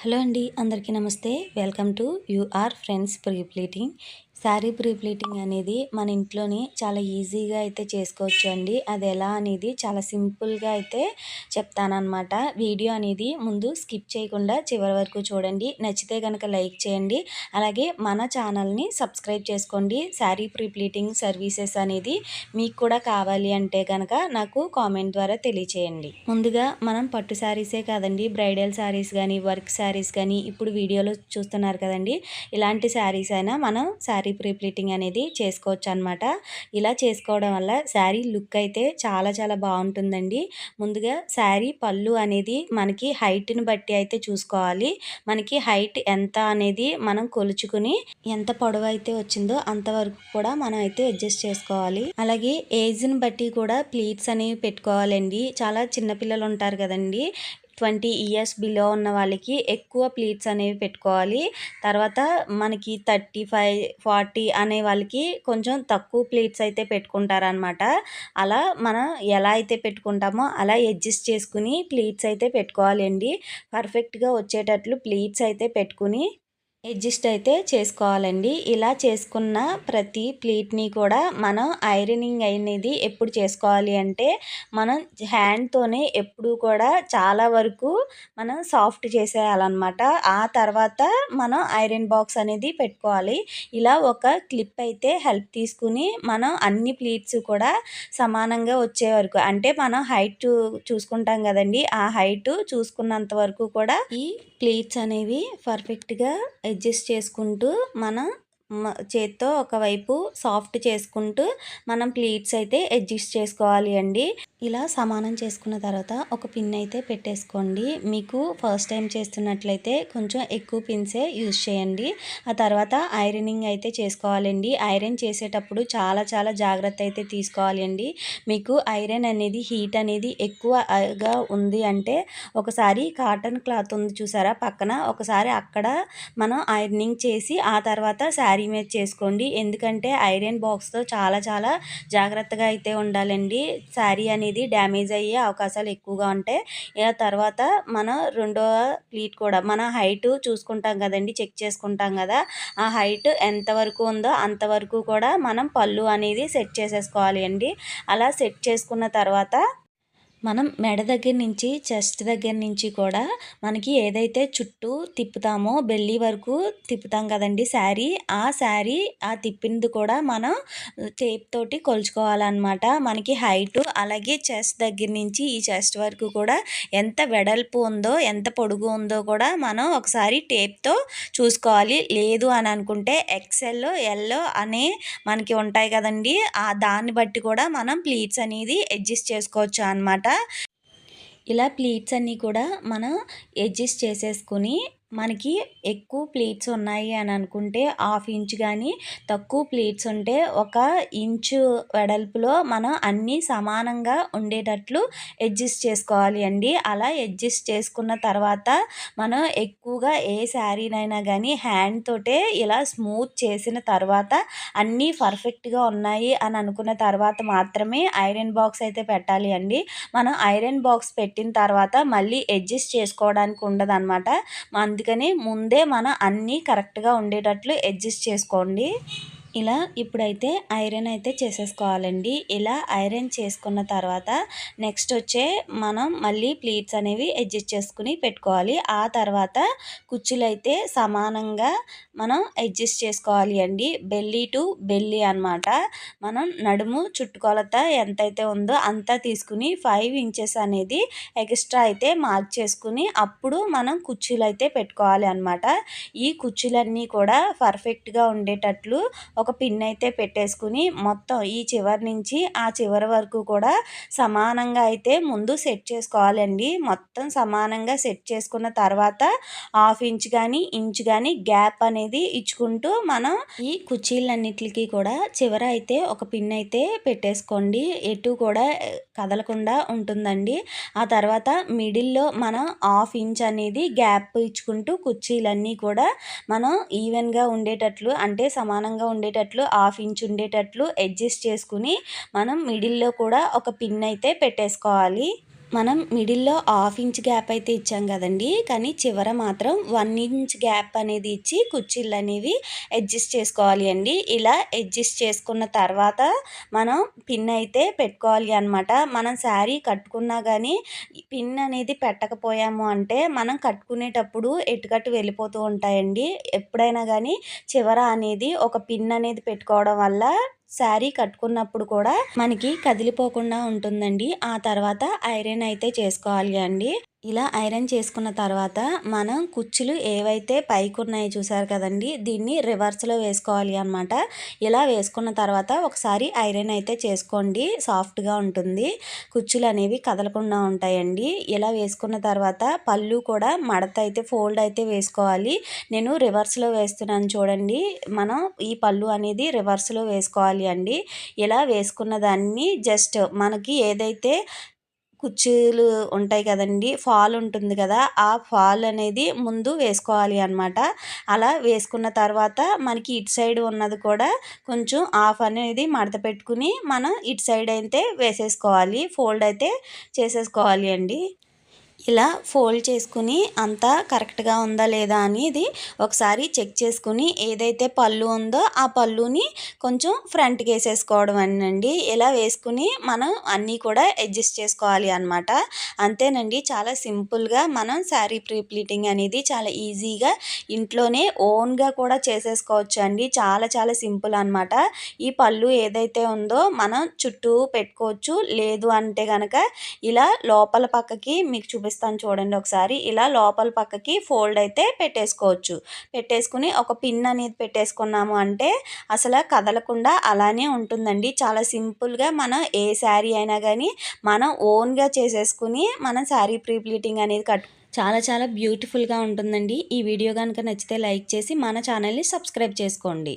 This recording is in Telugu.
హలో అండి, అందరికీ నమస్తే. Welcome to your friends pre pleating. Sari pre pleating అనేది మన ఇంట్లోని చాలా ఈజీగా అయితే చేసుకోవచ్చు అండి. అది ఎలా అనేది చాలా సింపుల్గా అయితే చెప్తానన్నమాట. వీడియో అనేది ముందు స్కిప్ చేయకుండా చివరి వరకు చూడండి. నచ్చితే కనుక లైక్ చేయండి. అలాగే మన ఛానల్ని సబ్స్క్రైబ్ చేసుకోండి. శారీ ప్రీ ప్లీటింగ్ సర్వీసెస్ అనేది మీకు కూడా కావాలి అంటే కనుక నాకు కామెంట్ ద్వారా తెలియచేయండి. ముందుగా మనం పట్టు శారీసే కాదండి, బ్రైడల్ శారీస్ కానీ, వర్క్ శారీస్ కానీ ఇప్పుడు వీడియోలో చూస్తున్నారు కదండి, ఇలాంటి శారీస్ అయినా మనం శారీ ప్రీ ప్లీటింగ్ అనేది చేసుకోవచ్చు అనమాట. ఇలా చేసుకోవడం వల్ల శారీ లుక్ అయితే చాలా చాలా బాగుంటుందండి. ముందుగా శారీ పళ్ళు అనేది మనకి హైట్ని బట్టి అయితే చూసుకోవాలి. మనకి హైట్ ఎంత అనేది మనం కొలుచుకుని ఎంత పొడవు అయితే వచ్చిందో అంతవరకు కూడా మనం అయితే అడ్జస్ట్ చేసుకోవాలి. అలాగే ఏజ్ని బట్టి కూడా ప్లీట్స్ అనేవి పెట్టుకోవాలండి. చాలా చిన్నపిల్లలు ఉంటారు కదండి, 20 ఇయర్స్ బిలో ఉన్న వాళ్ళకి ఎక్కువ ప్లీట్స్ అనేవి పెట్టుకోవాలి. తర్వాత మనకి 35, 40 అనే వాళ్ళకి కొంచెం తక్కువ ప్లీట్స్ అయితే పెట్టుకుంటారనమాట. అలా మనం ఎలా అయితే పెట్టుకుంటామో అలా అడ్జస్ట్ చేసుకుని ప్లీట్స్ అయితే పెట్టుకోవాలండి. పర్ఫెక్ట్గా వచ్చేటట్లు ప్లీట్స్ అయితే పెట్టుకుని అడ్జస్ట్ అయితే చేసుకోవాలండి. ఇలా చేసుకున్న ప్రతి ప్లీట్ని కూడా మనం ఐరనింగ్ అనేది ఎప్పుడు చేసుకోవాలి అంటే మనం హ్యాండ్తోనే ఎప్పుడు కూడా చాలా వరకు మనం సాఫ్ట్ చేసేయాలన్నమాట. ఆ తర్వాత మనం ఐరన్ బాక్స్ అనేది పెట్టుకోవాలి. ఇలా ఒక క్లిప్ అయితే హెల్ప్ తీసుకుని మనం అన్ని ప్లీట్స్ కూడా సమానంగా వచ్చే వరకు, అంటే మనం హైట్ చూసుకుంటాం కదండి, ఆ హైట్ చూసుకున్నంత వరకు కూడా ఈ ప్లీట్స్ అనేవి పర్ఫెక్ట్గా అడ్జస్ట్ చేసుకుంటూ మనం చేత్తో ఒకవైపు సాఫ్ట్ చేసుకుంటూ మనం ప్లీట్స్ అయితే అడ్జస్ట్ చేసుకోవాలి అండి. ఇలా సమానం చేసుకున్న తర్వాత ఒక పిన్ అయితే పెట్టేసుకోండి. మీకు ఫస్ట్ టైం చేస్తున్నట్లయితే కొంచెం ఎక్కువ పిన్సే యూజ్ చేయండి. ఆ తర్వాత ఐరనింగ్ అయితే చేసుకోవాలండి. ఐరన్ చేసేటప్పుడు చాలా చాలా జాగ్రత్త అయితే తీసుకోవాలి అండి. మీకు ఐరన్ అనేది హీట్ అనేది ఎక్కువగా ఉంది అంటే ఒకసారి కాటన్ క్లాత్ ఉంది చూసారా పక్కన, ఒకసారి అక్కడ మనం ఐరనింగ్ చేసి ఆ తర్వాత శారీ మీద చేసుకోండి. ఎందుకంటే ఐరన్ బాక్స్తో చాలా చాలా జాగ్రత్తగా అయితే ఉండాలండి. శారీ అనేది డ్యామేజ్ అయ్యే అవకాశాలు ఎక్కువగా ఉంటాయి. ఇక తర్వాత మన రెండవ ప్లీట్ కూడా మన హైట్ చూసుకుంటాం కదండి, చెక్ చేసుకుంటాం కదా, ఆ హైట్ ఎంతవరకు ఉందో అంతవరకు కూడా మనం పళ్ళు అనేది సెట్ చేసేసుకోవాలి అండి. అలా సెట్ చేసుకున్న తర్వాత మనం మెడ దగ్గర నుంచి చెస్ట్ దగ్గర నుంచి కూడా మనకి ఏదైతే చుట్టూ తిప్పుతామో బెల్లీ వరకు తిప్పుతాం కదండి శారీ, ఆ తిప్పింది కూడా మనం టేప్ తోటి కొలుచుకోవాలన్నమాట. మనకి హైట్ అలాగే చెస్ట్ దగ్గర నుంచి ఈ చెస్ట్ వరకు కూడా ఎంత వెడల్పు ఉందో ఎంత పొడుగు ఉందో కూడా మనం ఒకసారి టేప్తో చూసుకోవాలి. లేదు అని అనుకుంటే ఎక్స్ఎల్, ఎల్ అనే మనకి ఉంటాయి కదండి, ఆ దాన్ని బట్టి కూడా మనం ప్లీట్స్ అనేది అడ్జస్ట్ చేసుకోవచ్చు అన్నమాట. ఇలా ప్లీట్స్ అన్నీ కూడా మనం అడ్జస్ట్ చేసేసుకుని మనకి ఎక్కువ ప్లీట్స్ ఉన్నాయి అని అనుకుంటే 1/2 ఇంచ్ కానీ, తక్కువ ప్లీట్స్ ఉంటే 1 ఇంచు వెడల్పులో మనం అన్నీ సమానంగా ఉండేటట్లు అడ్జస్ట్ చేసుకోవాలి అండి. అలా అడ్జస్ట్ చేసుకున్న తర్వాత మనం ఎక్కువగా ఏ శారీనైనా కానీ హ్యాండ్ తోటే ఇలా స్మూత్ చేసిన తర్వాత అన్నీ పర్ఫెక్ట్గా ఉన్నాయి అని అనుకున్న తర్వాత మాత్రమే ఐరన్ బాక్స్ అయితే పెట్టాలి అండి. మనం ఐరన్ బాక్స్ పెట్టిన తర్వాత మళ్ళీ అడ్జస్ట్ చేసుకోవడానికి ఉండదన్నమాట. అందుకని ముందే మనం అన్నీ కరెక్ట్గా ఉండేటట్లు అడ్జస్ట్ చేసుకోండి. ఇలా ఇప్పుడైతే ఐరన్ అయితే చేసేసుకోవాలండి. ఇలా ఐరన్ చేసుకున్న తర్వాత నెక్స్ట్ వచ్చే మనం మళ్ళీ ప్లీట్స్ అనేవి అడ్జస్ట్ చేసుకుని పెట్టుకోవాలి. ఆ తర్వాత కుచ్చులు అయితే సమానంగా మనం అడ్జస్ట్ చేసుకోవాలి అండి. బెల్లీ టు బెల్లీ అనమాట. మనం నడుము చుట్టుకొలత ఎంతైతే ఉందో అంతా తీసుకుని 5 ఇంచెస్ అనేది ఎక్స్ట్రా అయితే మార్క్ చేసుకుని అప్పుడు మనం కుచ్చులు అయితే పెట్టుకోవాలి అనమాట. ఈ కుచ్చులన్నీ కూడా పర్ఫెక్ట్గా ఉండేటట్లు ఒక పిన్ అయితే పెట్టేసుకుని మొత్తం ఈ చివరి నుంచి ఆ చివరి వరకు కూడా సమానంగా అయితే ముందు సెట్ చేసుకోవాలండి. మొత్తం సమానంగా సెట్ చేసుకున్న తర్వాత 1/2 ఇంచ్ కానీ ఇంచ్ కానీ గ్యాప్ అనేది ఇచ్చుకుంటూ మనం ఈ కుర్చీలన్నిటికి కూడా చివర అయితే ఒక పిన్ అయితే పెట్టేసుకోండి. ఎటు కూడా కదలకుండా ఉంటుందండి. ఆ తర్వాత మిడిల్లో మనం 1/2 ఇంచ్ అనేది గ్యాప్ ఇచ్చుకుంటూ కుర్చీలన్నీ కూడా మనం ఈవెన్గా ఉండేటట్లు, అంటే సమానంగా ఉండేటట్లు 1/2 ఇంచ్ ఉండేటట్లు అడ్జస్ట్ చేసుకుని మనం మిడిల్లో కూడా ఒక పిన్ అయితే పెట్టేసుకోవాలి. మనం మిడిల్‌లో హాఫ్ ఇంచ్ గ్యాప్ అయితే ఇచ్చాం కదండీ! కానీ చివర మాత్రం 1 ఇంచ్ గ్యాప్ అనేది ఇచ్చి కుర్చీలనేవి అడ్జస్ట్ చేసుకోవాలి అండి. ఇలా అడ్జస్ట్ చేసుకున్న తర్వాత మనం పిన్ అయితే పెట్టుకోవాలి అనమాట. మనం శారీ కట్టుకున్నా గానీ పిన్ అనేది పెట్టకపోయాము అంటే మనం కట్టుకునేటప్పుడు ఎటుకట్టు వెళ్ళిపోతూ ఉంటాయండి. ఎప్పుడైనా గానీ చివర అనేది ఒక పిన్ అనేది పెట్టుకోవడం వల్ల శారీ కట్టుకున్నప్పుడు కూడా మనకి కదిలిపోకుండా ఉంటుందండి. ఆ తర్వాత ఐరన్ అయితే చేసుకోవాలి అండి. ఇలా ఐరన్ చేసుకున్న తర్వాత మనం కుచ్చులు ఏవైతే పైకున్నాయో చూసారు కదండీ! దీన్ని రివర్స్‌లో వేసుకోవాలి అనమాట. ఇలా వేసుకున్న తర్వాత ఒకసారి ఐరన్ అయితే చేసుకోండి. సాఫ్ట్‌గా ఉంటుంది. కుచ్చులు అనేవి కదలకుండా ఉంటాయండి. ఇలా వేసుకున్న తర్వాత పళ్ళు కూడా మడత అయితే ఫోల్డ్ అయితే వేసుకోవాలి. నేను రివర్స్‌లో వేస్తున్నాను చూడండి. మనం ఈ పళ్ళు అనేది రివర్స్‌లో వేసుకోవాలి అండి. ఇలా వేసుకున్న దాన్ని జస్ట్ మనకి ఏదైతే కుర్చీలు ఉంటాయి కదండీ! ఫాల్ ఉంటుంది కదా! ఆ ఫాల్ అనేది ముందు వేసుకోవాలి అనమాట. అలా వేసుకున్న తర్వాత మనకి ఇటు సైడ్ ఉన్నది కూడా కొంచెం హాఫ్ అనేది మడత పెట్టుకుని మనం ఇటు సైడ్ అయితే వేసేసుకోవాలి. ఫోల్డ్ అయితే చేసేసుకోవాలి అండి. ఇలా ఫోల్డ్ చేసుకుని అంతా కరెక్ట్‌గా ఉందా లేదా అనేది ఒకసారి చెక్ చేసుకుని ఏదైతే పళ్ళు ఉందో ఆ పళ్ళుని కొంచెం ఫ్రంట్‌కి వేసేసుకోవడమేనండి. ఇలా వేసుకుని మనం అన్నీ కూడా అడ్జస్ట్ చేసుకోవాలి అనమాట. అంతేనండి, చాలా సింపుల్‌గా మనం శారీ ప్రీ ప్లీటింగ్ అనేది చాలా ఈజీగా ఇంట్లోనే ఓన్‌గా కూడా చేసేసుకోవచ్చండి. చాలా చాలా సింపుల్ అనమాట. ఈ పళ్ళు ఏదైతే ఉందో మనం చుట్టూ పెట్టుకోవచ్చు. లేదు అంటే గనక ఇలా లోపల పక్కకి మీకు చూపిస్తాను చూడండి ఒకసారి. ఇలా లోపల పక్కకి ఫోల్డ్ అయితే పెట్టేసుకోవచ్చు. పెట్టేసుకుని ఒక పిన్ అనేది పెట్టేసుకున్నాము అంటే అసలు కదలకుండా అలానే ఉంటుందండి. చాలా సింపుల్‌గా మనం ఏ శారీ అయినా గానీ మనం ఓన్‌గా చేసేసుకుని మనం శారీ ప్రీ ప్లీటింగ్ అనేది చాలా చాలా బ్యూటిఫుల్‌గా ఉంటుందండి. ఈ వీడియో గనుక నచ్చితే లైక్ చేసి మన ఛానల్‌ని సబ్స్క్రైబ్ చేసుకోండి.